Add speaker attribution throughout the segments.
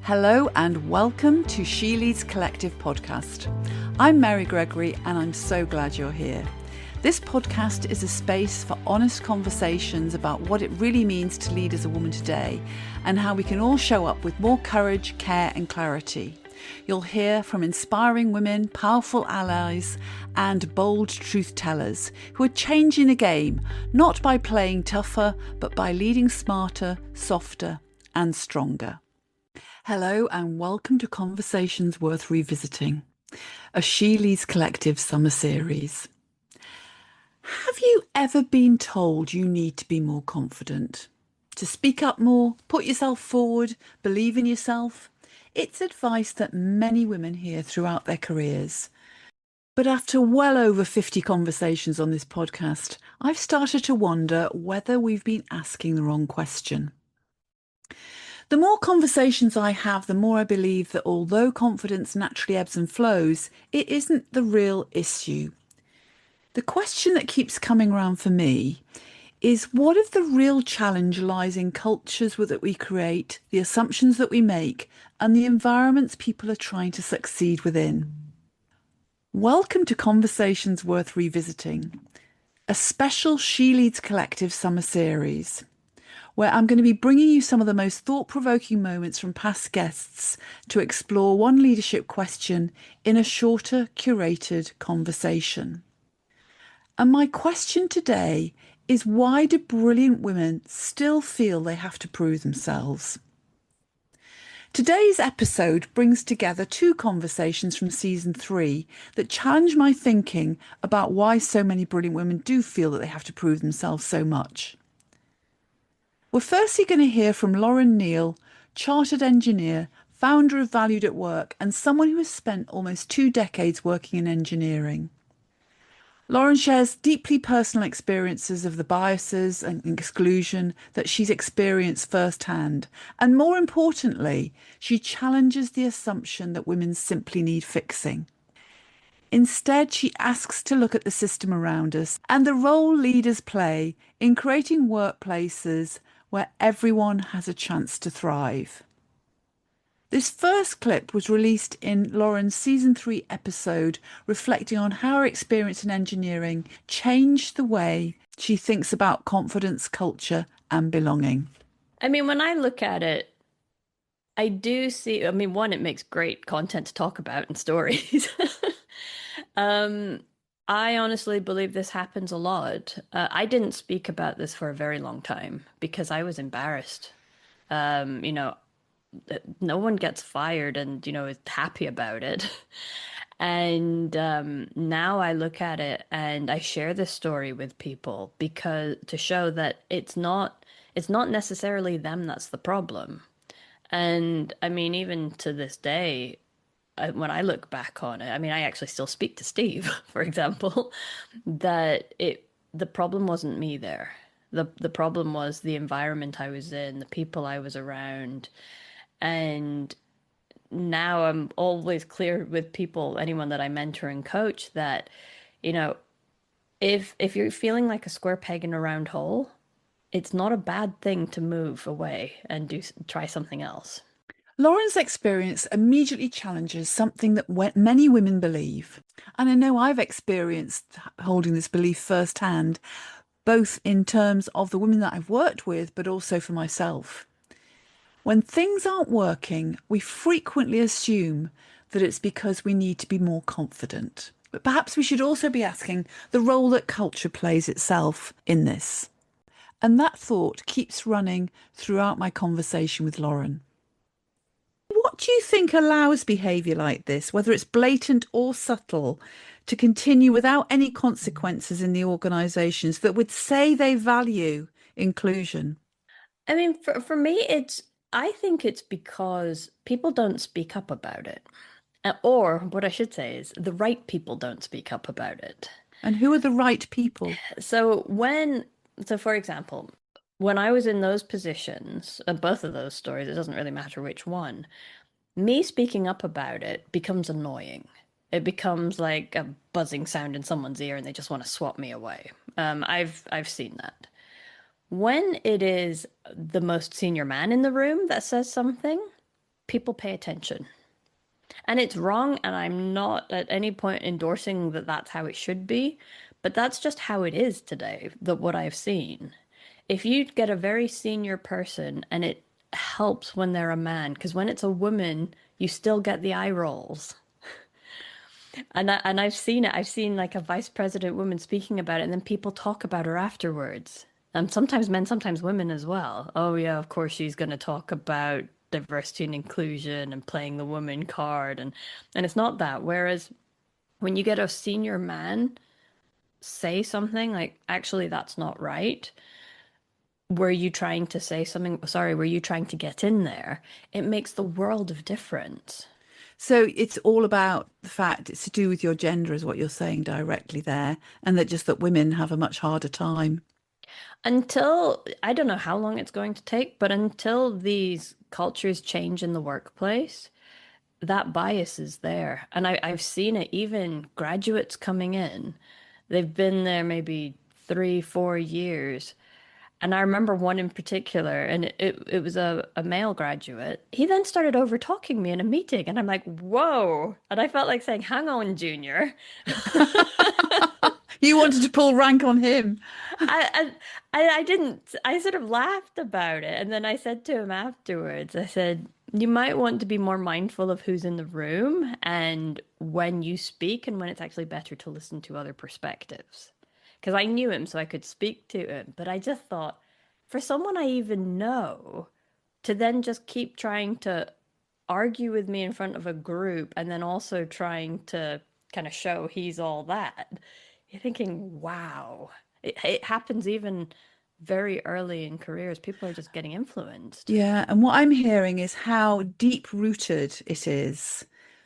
Speaker 1: Hello and welcome to She Leads Collective podcast. I'm Mary Gregory and I'm so glad you're here. This podcast is a space for honest conversations about what it really means to lead as a woman today and how we can all show up with more courage, care and clarity. You'll hear from inspiring women, powerful allies and bold truth tellers who are changing the game, not by playing tougher, but by leading smarter, softer and stronger. Hello and welcome to Conversations Worth Revisiting, a She Leads Collective summer series. Have you ever been told you need to be more confident? To speak up more, put yourself forward, believe in yourself? It's advice that many women hear throughout their careers. But after well over 50 conversations on this podcast, I've started to wonder whether we've been asking the wrong question. The more conversations I have, the more I believe that although confidence naturally ebbs and flows, it isn't the real issue. The question that keeps coming around for me is, what if the real challenge lies in cultures that we create, the assumptions that we make, and the environments people are trying to succeed within? Welcome to Conversations Worth Revisiting, a special She Leads Collective summer series, where I'm going to be bringing you some of the most thought-provoking moments from past guests to explore one leadership question in a shorter, curated conversation. And my question today is, why do brilliant women still feel they have to prove themselves? Today's episode brings together two conversations from season 3 that challenge my thinking about why so many brilliant women do feel that they have to prove themselves so much. We're firstly going to hear from Neal, chartered engineer, founder of Valued at Work, and someone who has spent almost 2 decades working in engineering. Lauren shares deeply personal experiences of the biases and exclusion that she's experienced firsthand. And more importantly, she challenges the assumption that women simply need fixing. Instead, she asks to look at the system around us and the role leaders play in creating workplaces where everyone has a chance to thrive. This first clip was released in Lauren's season 3 episode, reflecting on how her experience in engineering changed the way she thinks about confidence, culture, and belonging.
Speaker 2: I mean, when I look at it, I do see, one, it makes great content to talk about and stories. I honestly believe this happens a lot. I didn't speak about this for a very long time because I was embarrassed. No one gets fired and, is happy about it. And now I look at it and I share this story with people because to show that it's not necessarily them that's the problem. And I mean, even to this day, when I look back on it, I mean, I actually still speak to Steve, for example, that the problem wasn't me there. The problem was the environment I was in, the people I was around. And now I'm always clear with people, anyone that I mentor and coach, that, you know, if you're feeling like a square peg in a round hole, it's not a bad thing to move away and try something else.
Speaker 1: Lauren's experience immediately challenges something that many women believe. And I know I've experienced holding this belief firsthand, both in terms of the women that I've worked with, but also for myself. When things aren't working, we frequently assume that it's because we need to be more confident. But perhaps we should also be asking the role that culture plays itself in this. And that thought keeps running throughout my conversation with Lauren. What do you think allows behaviour like this, whether it's blatant or subtle, to continue without any consequences in the organisations that would say they value inclusion?
Speaker 2: I mean, for me, I think it's because people don't speak up about it. Or what I should say is the right people don't speak up about it.
Speaker 1: And who are the right people?
Speaker 2: So for example, when I was in those positions, both of those stories, it doesn't really matter which one, me speaking up about it becomes annoying. It becomes like a buzzing sound in someone's ear and they just want to swat me away. I've seen that. When it is the most senior man in the room that says something, people pay attention. And it's wrong, and I'm not at any point endorsing that that's how it should be, but that's just how it is today, that what I've seen. If you get a very senior person, and it helps when they're a man, because when it's a woman, you still get the eye rolls. And I've seen it. I've seen like a vice president woman speaking about it, and then people talk about her afterwards. Sometimes men, sometimes women as well. Oh yeah, of course she's going to talk about diversity and inclusion and playing the woman card, and it's not that. Whereas when you get a senior man say something like, actually, that's not right. Were you trying to say something? Sorry, were you trying to get in there? It makes the world of difference.
Speaker 1: So it's all about the fact it's to do with your gender, is what you're saying directly there, and that just that women have a much harder time.
Speaker 2: Until, I don't know how long it's going to take, but until these cultures change in the workplace, that bias is there. And I've seen it, even graduates coming in. They've been there maybe 3, 4 years. And I remember one in particular, and it was a male graduate. He then started over talking me in a meeting, and I'm like, whoa. And I felt like saying, hang on, Junior.
Speaker 1: You wanted to pull rank on him.
Speaker 2: I didn't. I sort of laughed about it, and then I said to him afterwards, I said, "You might want to be more mindful of who's in the room and when you speak, and when it's actually better to listen to other perspectives." Because I knew him, so I could speak to him, but I just thought, for someone I even know, to then just keep trying to argue with me in front of a group, and then also trying to kind of show he's all that. You're thinking, wow, it happens even very early in careers. People are just getting influenced.
Speaker 1: Yeah, and what I'm hearing is how deep rooted it is,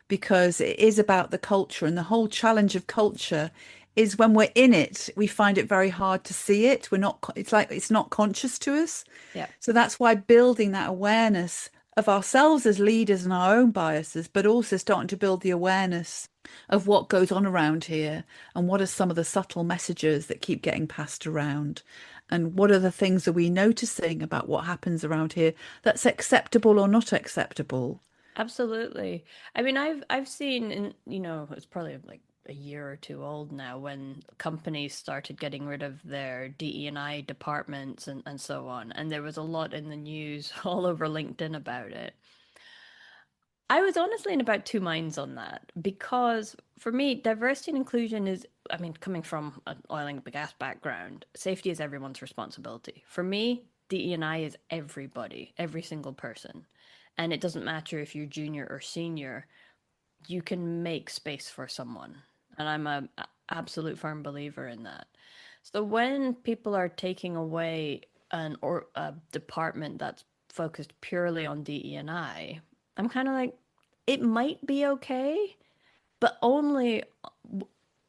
Speaker 1: because it is about the culture, and the whole challenge of culture is when we're in it, we find it very hard to see it. We're not, it's like it's not conscious to us.
Speaker 2: Yeah,
Speaker 1: So that's why building that awareness of ourselves as leaders and our own biases, but also starting to build the awareness of what goes on around here and what are some of the subtle messages that keep getting passed around. And what are the things are we noticing about what happens around here that's acceptable or not acceptable?
Speaker 2: absolutely. I mean, I've seen in, it's probably like a year or two old now when companies started getting rid of their DE&I departments and so on. And there was a lot in the news all over LinkedIn about it. I was honestly in about two minds on that because for me, diversity and inclusion is, I mean, coming from an oil and gas background, safety is everyone's responsibility. For me, DE&I is everybody, every single person. And it doesn't matter if you're junior or senior, you can make space for someone. And I'm a absolute firm believer in that. So when people are taking away an or a department that's focused purely on DE&I, I'm kind of like, it might be okay, but only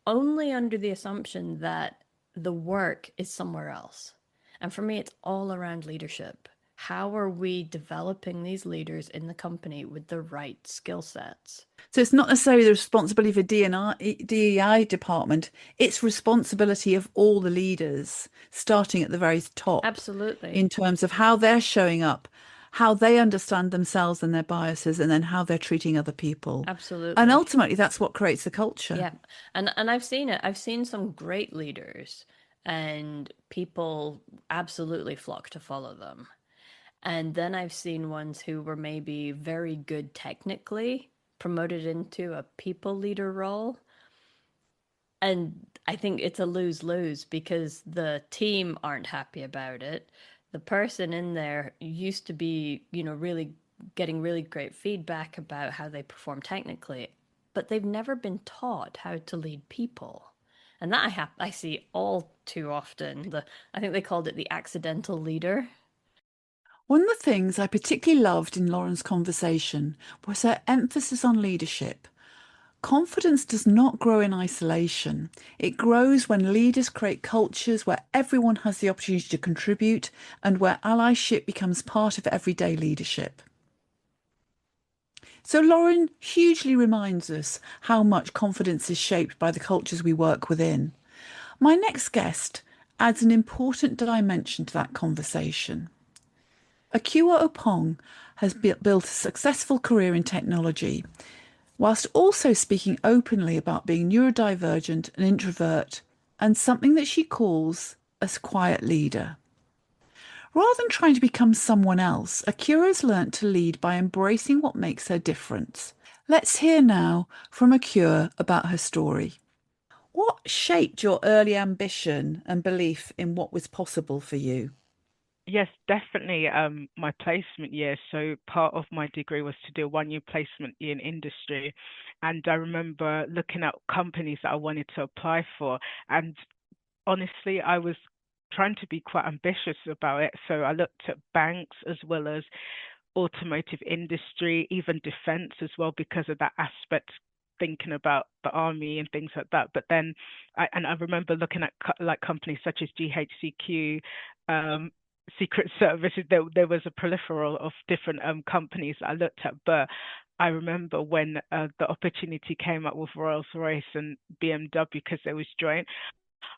Speaker 2: under the assumption that the work is somewhere else. And for me, it's all around leadership. How are we developing these leaders in the company with the right skill sets?
Speaker 1: So it's not necessarily the responsibility of a DEI department, it's responsibility of all the leaders, starting at the very top,
Speaker 2: Absolutely.
Speaker 1: in terms of how they're showing up, how they understand themselves and their biases, and then how they're treating other people. And
Speaker 2: Absolutely.
Speaker 1: ultimately, that's what creates the culture.
Speaker 2: Yeah. And I've seen it. I've seen some great leaders and people absolutely flock to follow them. And then I've seen ones who were maybe very good technically, promoted into a people leader role. And I think it's a lose-lose because the team aren't happy about it. The person in there used to be, really getting really great feedback about how they perform technically, but they've never been taught how to lead people. And that I see all too often. I think they called it the accidental leader.
Speaker 1: One of the things I particularly loved in Lauren's conversation was her emphasis on leadership. Confidence does not grow in isolation. It grows when leaders create cultures where everyone has the opportunity to contribute and where allyship becomes part of everyday leadership. So, Lauren hugely reminds us how much confidence is shaped by the cultures we work within. My next guest adds an important dimension to that conversation. Akua Opong has built a successful career in technology, whilst also speaking openly about being neurodivergent, an introvert, and something that she calls a quiet leader. Rather than trying to become someone else, Akira has learnt to lead by embracing what makes her different. Let's hear now from Akira about her story. What shaped your early ambition and belief in what was possible for you?
Speaker 3: Yes, definitely. My placement year. So part of my degree was to do a 1 year placement year in industry. And I remember looking at companies that I wanted to apply for. And honestly, I was trying to be quite ambitious about it. So I looked at banks as well as automotive industry, even defense as well, because of that aspect, thinking about the army and things like that. But then, I remember looking at like companies such as GHCQ, um, Secret Services. There was a plethora of different companies that I looked at, but I remember when the opportunity came up with Rolls-Royce and BMW because they was joint.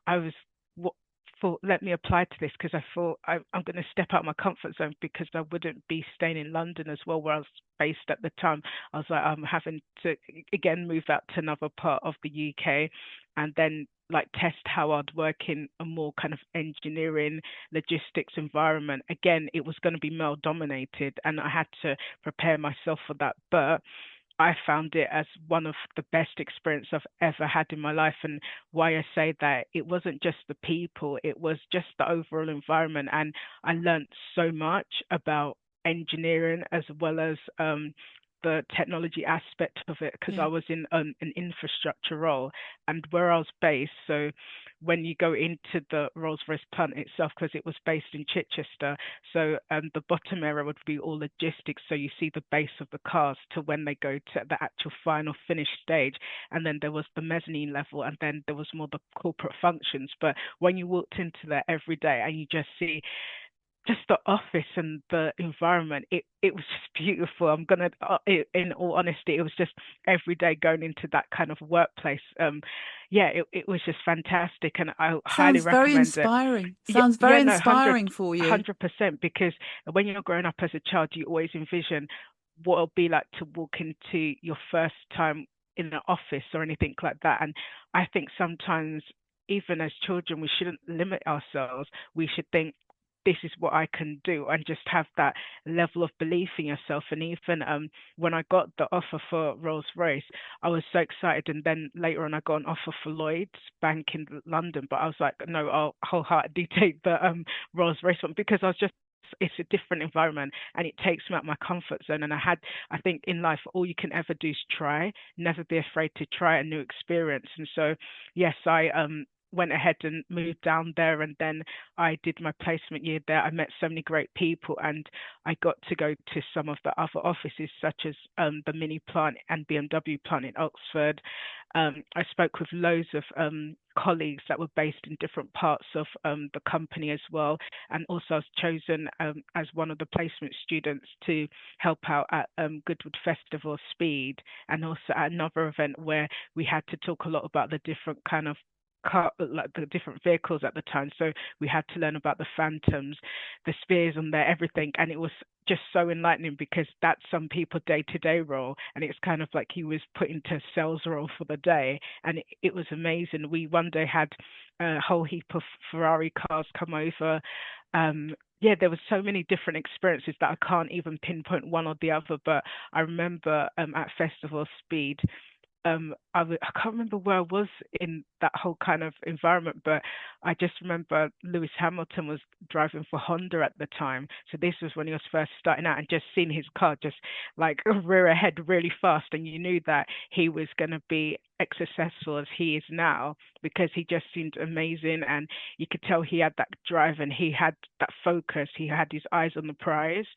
Speaker 3: I was what thought, let me apply to this because I thought I'm going to step out of my comfort zone because I wouldn't be staying in London as well, where I was based at the time. I was like, I'm having to again move out to another part of the UK and then like test how I'd work in a more kind of engineering logistics environment. Again, it was going to be male dominated and I had to prepare myself for that. But I found it as one of the best experience I've ever had in my life. And why I say that, it wasn't just the people, it was just the overall environment. And I learned so much about engineering as well as the technology aspect of it because I
Speaker 1: Yeah.
Speaker 3: was in an infrastructure role and where I was based. So when you go into the Rolls-Royce plant itself, because it was based in Chichester, so the bottom area would be all logistics. So you see the base of the cars to when they go to the actual final finished stage. And then there was the mezzanine level, and then there was more the corporate functions. But when you walked into there every day and you just see just the office and the environment, it was just beautiful. I'm gonna in all honesty, it was just every day going into that kind of workplace. Yeah, it was just fantastic and I highly
Speaker 1: Sounds very
Speaker 3: recommend it.
Speaker 1: inspiring.
Speaker 3: Yeah,
Speaker 1: Sounds
Speaker 3: yeah,
Speaker 1: very
Speaker 3: no, 100
Speaker 1: inspiring for you.
Speaker 3: 100%, because when you're growing up as a child you always envision what it'll be like to walk into your first time in an office or anything like that. And I think sometimes even as children we shouldn't limit ourselves. We should think this is what I can do and just have that level of belief in yourself. And even when I got the offer for Rolls Royce, I was so excited. And then later on, I got an offer for Lloyd's Bank in London, but I was like, no, I'll wholeheartedly take the Rolls Royce one because I was just it's a different environment and it takes me out my comfort zone. And I think in life all you can ever do is try, never be afraid to try a new experience. And so yes, I went ahead and moved down there, and then I did my placement year there. I met so many great people and I got to go to some of the other offices such as the mini plant and BMW plant in Oxford. I spoke with loads of colleagues that were based in different parts of the company as well. And also I was chosen as one of the placement students to help out at Goodwood Festival Speed, and also at another event where we had to talk a lot about the different kind of like the different vehicles at the time. So we had to learn about the phantoms, the spears on there, everything. And it was just so enlightening because that's some people day-to-day role, and it's kind of like he was put into a sales role for the day. And it was amazing. We one day had a whole heap of Ferrari cars come over. Yeah, there was so many different experiences that I can't even pinpoint one or the other. But I remember at Festival Speed, I can't remember where I was in that whole kind of environment, but I just remember Lewis Hamilton was driving for Honda at the time. So this was when he was first starting out, and just seeing his car just like rear ahead really fast, and you knew that he was going to be as successful as he is now because he just seemed amazing, and you could tell he had that drive and he had that focus. He had his eyes on the prize.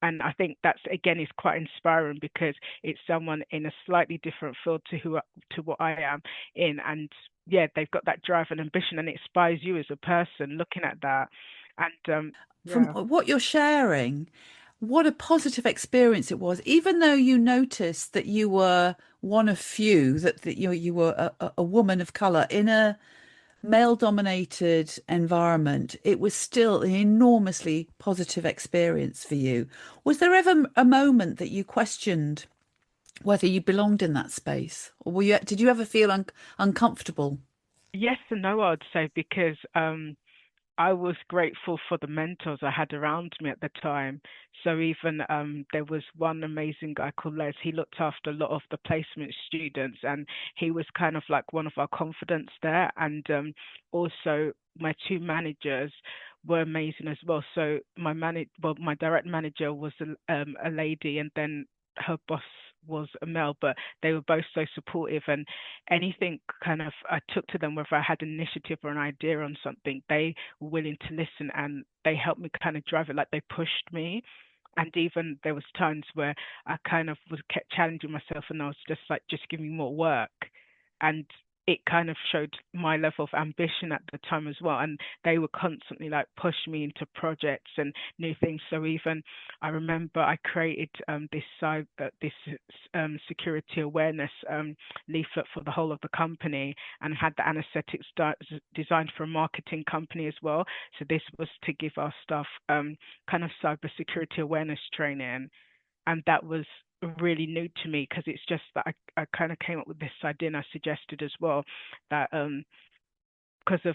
Speaker 3: And I think that's again is quite inspiring because it's someone in a slightly different field to what I am in. And yeah, they've got that drive and ambition, and it inspires you as a person looking at that. And
Speaker 1: From
Speaker 3: yeah,
Speaker 1: what you're sharing, what a positive experience it was, even though you noticed that you were one of few, that you were a woman of color in a male dominated environment, it was still an enormously positive experience for you. Was there ever a moment that you questioned whether you belonged in that space, or did you ever feel uncomfortable?
Speaker 3: Yes and no, I'd say, because I was grateful for the mentors I had around me at the time. So even there was one amazing guy called Les. He looked after a lot of the placement students, and he was kind of like one of our confidants there. And also my two managers were amazing as well. So my direct manager was a lady, and then her boss was a male, but they were both so supportive, and anything kind of I took to them, whether I had an initiative or an idea on something, they were willing to listen, and they helped me kind of drive it, like they pushed me. And even there was times where I kind of was kept challenging myself, and I was just like, just give me more work. And it kind of showed my level of ambition at the time as well. And they were constantly like pushing me into projects and new things. So even I remember I created this security awareness leaflet for the whole of the company, and had the anesthetics designed for a marketing company as well. So this was to give our staff kind of cybersecurity awareness training, and that was really new to me, because it's just that I kind of came up with this idea, and I suggested as well that because of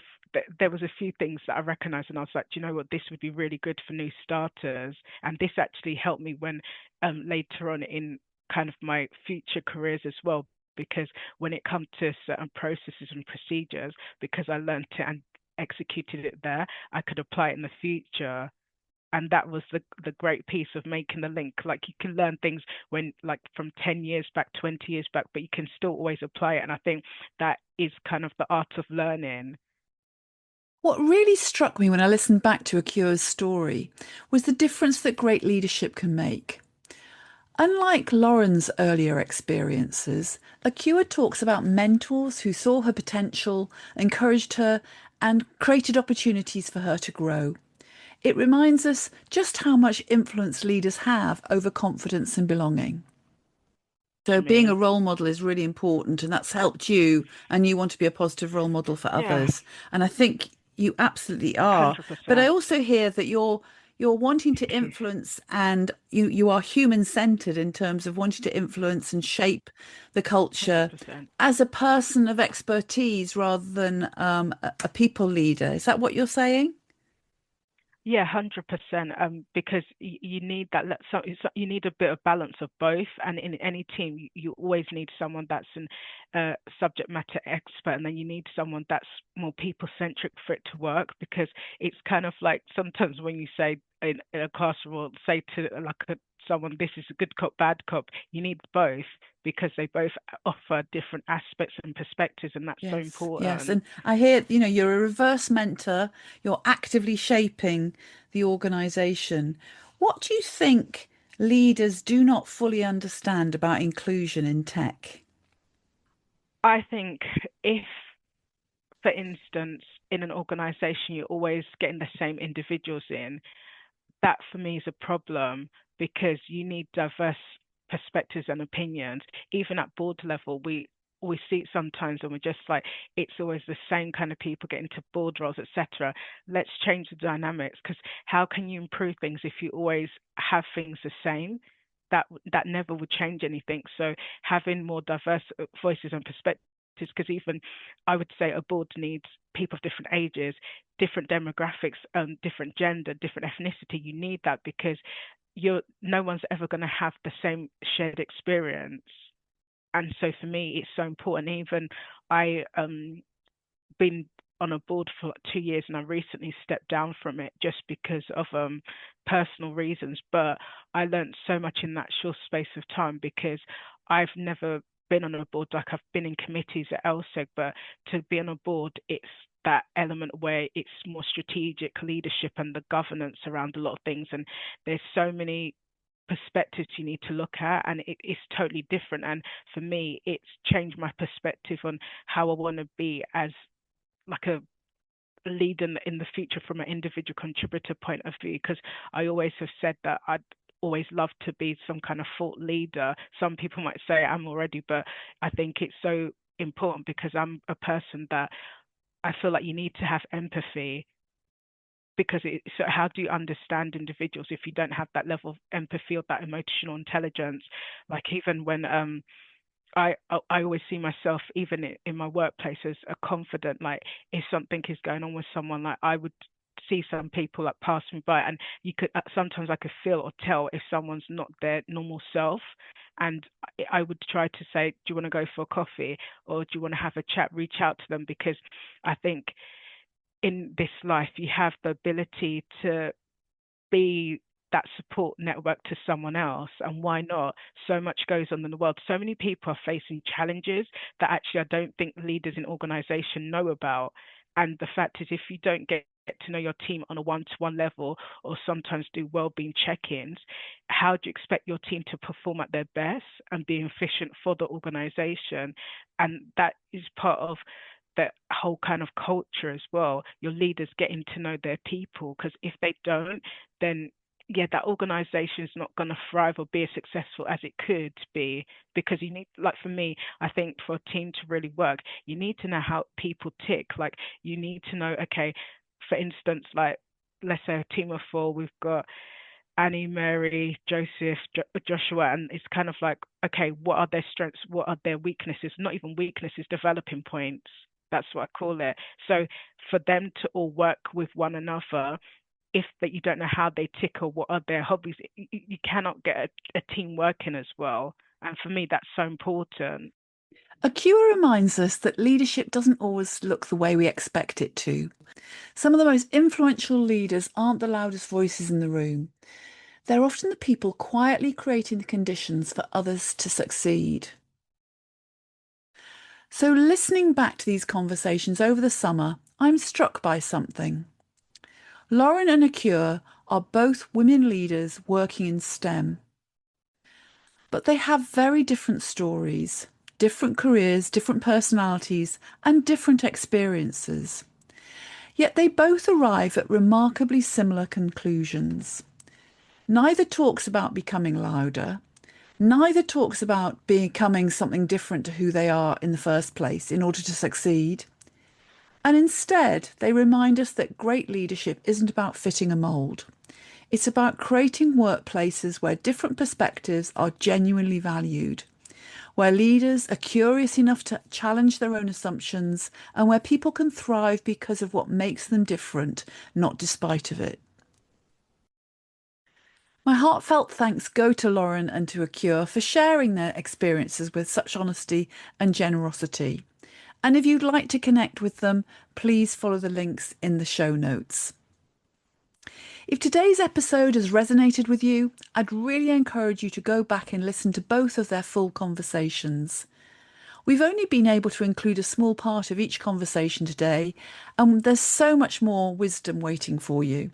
Speaker 3: there was a few things that I recognized, and I was like, do you know what, this would be really good for new starters. And this actually helped me when later on in kind of my future careers as well, because when it comes to certain processes and procedures, because I learned it and executed it there, I could apply it in the future. And that was the great piece of making the link. Like, you can learn things when, like, from 10 years back, 20 years back, but you can still always apply it. And I think that is kind of the art of learning.
Speaker 1: What really struck me when I listened back to Akua's story was the difference that great leadership can make. Unlike Lauren's earlier experiences, Akua talks about mentors who saw her potential, encouraged her, and created opportunities for her to grow. It reminds us just how much influence leaders have over confidence and belonging. So
Speaker 3: To
Speaker 1: being a
Speaker 3: me,
Speaker 1: role model is really important, and that's helped you, and you want to be a positive role model for
Speaker 3: yeah,
Speaker 1: others. And I think you absolutely are. But I
Speaker 3: 100%.
Speaker 1: also hear that you're wanting to influence, and you are human centered in terms of wanting to influence and shape the culture
Speaker 3: 100%.
Speaker 1: as a person of expertise rather than a people leader. Is that what you're saying?
Speaker 3: Yeah, 100%. Because you need that. You need a bit of balance of both. And in any team, you always need someone that's an subject matter expert, and then you need someone that's more people centric for it to work. Because it's kind of like sometimes when you say in a classroom, or say to like someone, this is a good cop, bad cop. You need both, because they both offer different aspects and perspectives, and that's so
Speaker 1: Yes, yes.
Speaker 3: important.
Speaker 1: And I hear, you're a reverse mentor, you're actively shaping the organization. What do you think leaders do not fully understand about inclusion in tech?
Speaker 3: I think if, for instance, in an organization, you're always getting the same individuals in, that for me is a problem, because you need diverse perspectives and opinions. Even at board level, we see it sometimes, and we're just like, it's always the same kind of people getting to board roles, etc. Let's change the dynamics, because how can you improve things if you always have things the same? That never would change anything. So having more diverse voices and perspectives, because even I would say a board needs people of different ages, different demographics, different gender, different ethnicity. You need that, because no one's ever going to have the same shared experience. And so for me, it's so important. Even I been on a board for 2 years, and I recently stepped down from it just because of personal reasons. But I learned so much in that short space of time, because I've never been on a board. Like, I've been in committees at LSEG, but to be on a board, it's that element where it's more strategic leadership and the governance around a lot of things. And there's so many perspectives you need to look at, and it's totally different. And for me, it's changed my perspective on how I want to be as like a lead in the future from an individual contributor point of view, because I always have said that I'd always love to be some kind of thought leader. Some people might say I'm already, but I think it's so important, because I'm a person that I feel like you need to have empathy, because so how do you understand individuals if you don't have that level of empathy or that emotional intelligence? Like even when I always see myself, even in my workplace, as a confident. Like if something is going on with someone, like I would see some people like pass me by, and you could sometimes I could feel or tell if someone's not their normal self, and I would try to say, do you want to go for a coffee, or do you want to have a chat? Reach out to them, because I think in this life you have the ability to be that support network to someone else. And why not? So much goes on in the world. So many people are facing challenges that actually I don't think leaders in organization know about. And the fact is, if you don't get to know your team on a one-to-one level, or sometimes do well-being check-ins, how do you expect your team to perform at their best and be efficient for the organization? And that is part of that whole kind of culture as well. Your leaders getting to know their people, because if they don't, then yeah, that organization is not going to thrive or be as successful as it could be. Because you need, like for me, I think for a team to really work, you need to know how people tick. Like you need to know, okay, for instance, like let's say a team of four, we've got Annie, Mary, Joseph, Joshua, and it's kind of like, okay, what are their strengths? What are their weaknesses? Not even weaknesses, developing points. That's what I call it. So for them to all work with one another, if that you don't know how they tick or what are their hobbies, you cannot get a team working as well. And for me, that's so important.
Speaker 1: Acura reminds us that leadership doesn't always look the way we expect it to. Some of the most influential leaders aren't the loudest voices in the room. They're often the people quietly creating the conditions for others to succeed. So, listening back to these conversations over the summer, I'm struck by something. Lauren and Acura are both women leaders working in STEM. But they have very different stories, different careers, different personalities, and different experiences. Yet they both arrive at remarkably similar conclusions. Neither talks about becoming louder. Neither talks about becoming something different to who they are in the first place in order to succeed. And instead, they remind us that great leadership isn't about fitting a mould. It's about creating workplaces where different perspectives are genuinely valued, where leaders are curious enough to challenge their own assumptions, and where people can thrive because of what makes them different, not despite of it. My heartfelt thanks go to Lauren and to Acura for sharing their experiences with such honesty and generosity. And if you'd like to connect with them, please follow the links in the show notes. If today's episode has resonated with you, I'd really encourage you to go back and listen to both of their full conversations. We've only been able to include a small part of each conversation today, and there's so much more wisdom waiting for you.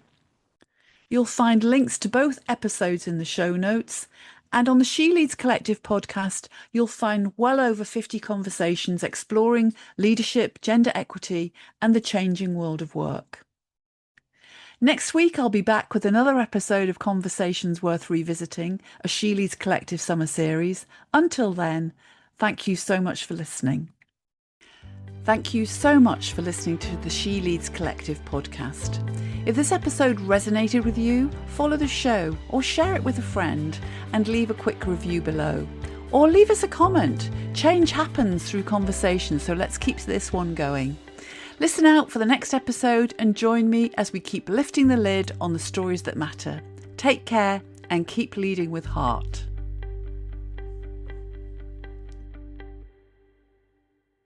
Speaker 1: You'll find links to both episodes in the show notes, and on the She Leads Collective podcast, you'll find well over 50 conversations exploring leadership, gender equity, and the changing world of work. Next week, I'll be back with another episode of Conversations Worth Revisiting, a She Leads Collective summer series. Until then, thank you so much for listening. Thank you so much for listening to the She Leads Collective podcast. If this episode resonated with you, follow the show or share it with a friend and leave a quick review below. Or leave us a comment. Change happens through conversation, so let's keep this one going. Listen out for the next episode and join me as we keep lifting the lid on the stories that matter. Take care and keep leading with heart.